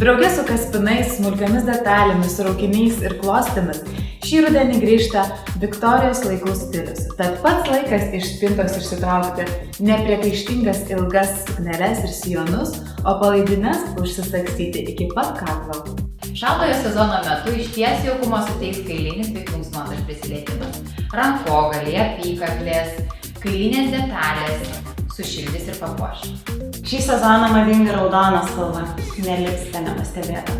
Drauge su kaspinais, smulkiomis detalėmis, raukiniais ir klostėmis šį rudenį grįžta Viktorijos laikų stilius. Tad pats laikas iš spintos išsitraukti nepriekaištingas ilgas sukneles ir sijonus, o palaidines užsisagstyti iki pat kaklo. Šaltojo sezono metu išties jaukumo suteiks kailinis bei plunksnuotas prisilietimas. Rankogaliai, apykaklės, kailinės detalės sušildys ir papuoš. Šį sezoną madinga raudona spalva, neliksite nepastebėta.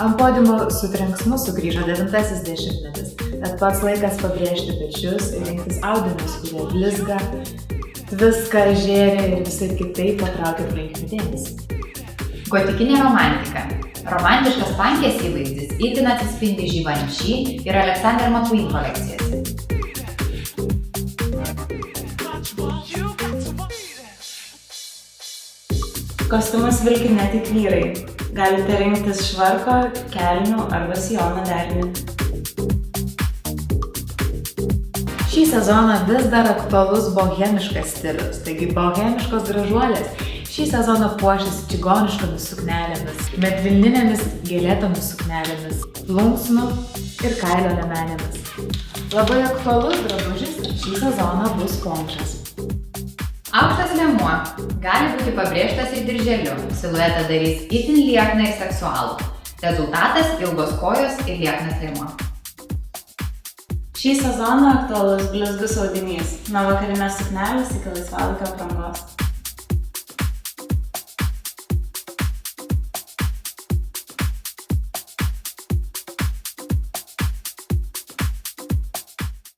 Ant podiumo su trenksmu sugrįžo 9-asis dešimtmetis. Tad pats laikas pabrėžti pečius ir rinktis audinius, kurie blizga, tviska, žėri ir visai kitaip patraukia aplinkinių dėmesį. Gotikinė romantika. Romantiškas pankės įvaizdis itin atsispindi Givenchy ir Alexander McQueen kolekcijose. Kostiumus vilki ne tik vyrai. Galite rinktis švarko, kelnių arba sijono derinį. Šį sezoną vis dar aktualus bohemiškas stilius, taigi bohemiškos gražuolės šį sezoną puošis čigoniškomis suknelėmis, medvilninėmis gėlėtomis suknelėmis, plunksnų ir kailio liemenėmis. Labai aktualus drabužis šį sezoną bus pončas. Aukštas liemuo gali būti pabrėžtas ir dirželiu, siluetą darys itin liekną ir seksualų. Rezultatas – ilgos kojos ir lieknas liemuo. Šį sezoną aktualus blizgus audinys, nuo vakarinės suknelės iki laisvalaikio aprangos.